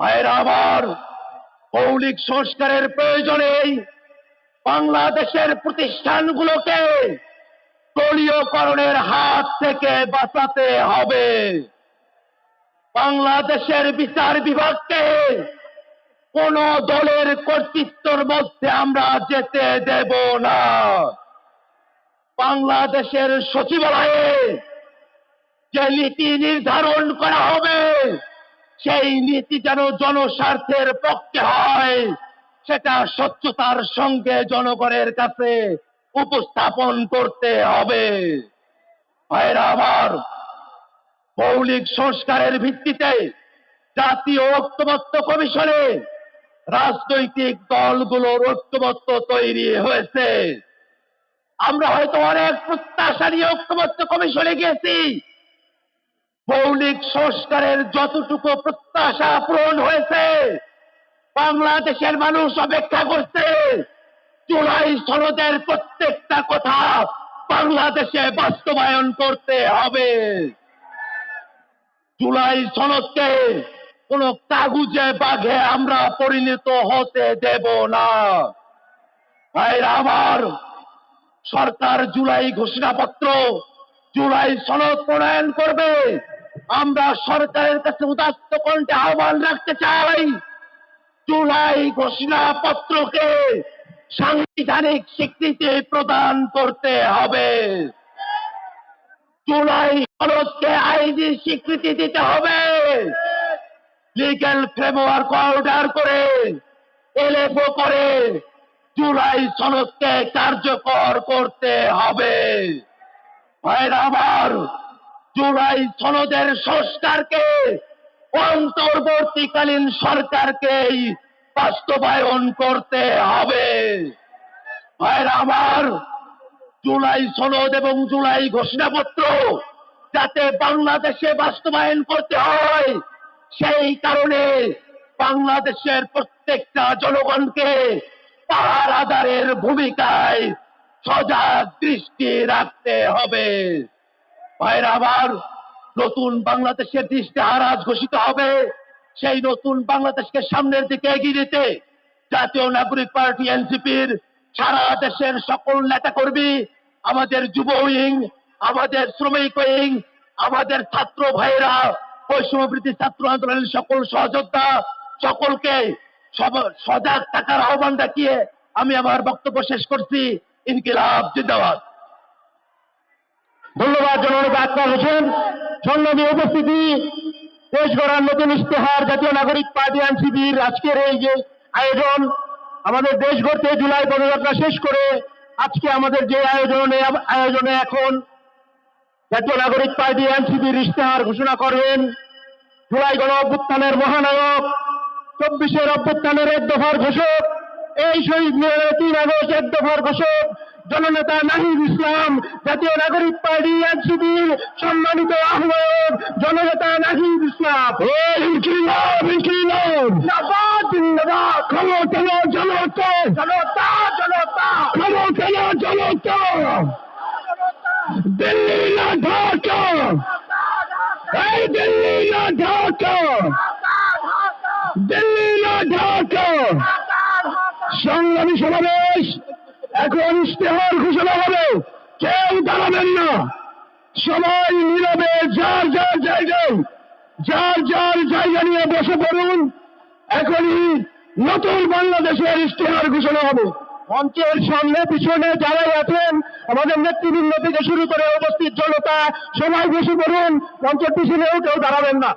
ভাইরা আমার, মৌলিক সংস্কারের প্রয়োজনে বাংলাদেশের প্রতিষ্ঠানগুলোকে দলীয়করণের হাত থেকে বাঁচাতে হবে। বাংলাদেশের বিচার বিভাগকে কোন দলের কর্তৃত্বের মধ্যে আমরা যেতে দেব না। বাংলাদেশের সচিবালয়ে যে নীতি নির্ধারণ করা হবে, সেই নীতি যেন জনস্বার্থের পক্ষে হয়, সেটা স্বচ্ছতার সঙ্গে জনগণের কাছে উপস্থাপন করতে হবে। ভাইরা আমার, মৌলিক সংস্কারের ভিত্তিতে জাতীয় ঐক্যমত্য কমিশনে রাজনৈতিক দলগুলোর ঐক্যমত্য তৈরি হয়েছে। আমরা হয়তো অনেক প্রত্যাশা নিয়ে ঐক্যমত্য কমিশনে গেছি। মৌলিক সংস্কারের যতটুকু প্রত্যাশা পূরণ হয়েছে, বাংলাদেশের মানুষ অপেক্ষা করছে জুলাই সনদের প্রত্যেকটা কথা বাংলাদেশে বাস্তবায়ন করতে হবে। জুলাই সনদকে কোন কাগুজে বাঘে আমরা পরিণত হতে দেব না। ভাইরা আমার, সরকার জুলাই ঘোষণাপত্র, জুলাই সনদ প্রণয়ন করবে। আমরা সরকারের কাছে উদাত্ত কণ্ঠে আহ্বান রাখতে চাই, জুলাই ঘোষণাপত্রকে সাংবিধানিক স্বীকৃতি প্রদান করতে হবে। জুলাই সনদকে আইনি স্বীকৃতি দিতে হবে। লিগ্যাল ফ্রেমওয়ার্ক অর্ডার করে, এলএফও করে জুলাই সনদকে কার্যকর করতে হবে। ভাইরা আমার, জুলাই সনদের সংস্কারকে অন্তর্বর্তীকালীন সরকারকেই বাস্তবায়ন করতে হবে। ভাইরা আমার, জুলাই সনদ এবং জুলাই ঘোষণাপত্র যাতে বাংলাদেশে বাস্তবায়ন করতে হয়, সেই কারণে বাংলাদেশের প্রত্যেকটা জনগণকে পাহারাদারের ভূমিকায় সজাগ দৃষ্টি রাখতে হবে। ভাইরা আমার, নতুন বাংলাদেশের দৃষ্টিহার আজ ঘোষিত হবে। সেই নতুন বাংলাদেশকে সামনের দিকে এগিয়ে দিতে জাতীয় নাগরিক পার্টি এনসিপির সারা দেশের সকল নেতাকর্মী, আমাদের যুব উইং, আমাদের শ্রমিক উইং, আমাদের ছাত্র ভাইরা, বৈষম্যবৃত্তি ছাত্র আন্দোলনের সকল সহযোদ্ধা, সকলকে সজাগ থাকার আহ্বান দেখিয়ে আমি আমার বক্তব্য শেষ করছি। ইনকিলাব জিন্দাবাদ। ধন্যবাদ জননেতা আকরাম হোসেন। সম্মানীয় উপস্থিতি, দেশ গড়ার নতুন ইশতেহার জাতীয় নাগরিক পার্টি এনসিপির আজকের এই যে আয়োজন, আমাদের দেশ গড়তে জুলাই পদযাত্রা শেষ করে আজকে আমাদের যে আয়োজনে এখন জাতীয় নাগরিক পার্টি এনসিপির ইশতেহার ঘোষণা করবেন জুলাই গণ অভ্যুত্থানের মহানায়ক, 24-এর অভ্যুত্থানের এক দফার ঘোষক, এই শহীদ মিনারের 3 আগস্ট এক দফার ঘোষক জননেতা নাহিদ ইসলাম, জাতীয় নাগরিক পার্টি এনসিপির সম্মানিত আহ্বায়ক জননেতা নাহিদ ইসলাম। ইনকিলাব ইনকিলাব জিন্দাবাদ জিন্দাবাদ। ক্ষমতা জনতা জনতা জনতা, ক্ষমতা জনতা। দিল্লি না ঢাকা, এই দিল্লি না ঢাকা, দিল্লি না ঢাকা। সংগ্রামী সমাবেশ, এখন ইশতেহার ঘোষণা হবে, কেউ দাঁড়াবেন না, সবাই নীরবে যার যার জায়গা নিয়ে বসে পড়ুন। এখনই নতুন বাংলাদেশের ইশতেহার ঘোষণা হবে। মঞ্চের সামনে পিছনে যারাই আছেন, আমাদের নেতৃবৃন্দ থেকে শুরু করে উপস্থিত জনতা, সবাই বসে পড়ুন, মঞ্চের পিছনেও কেউ দাঁড়াবেন না।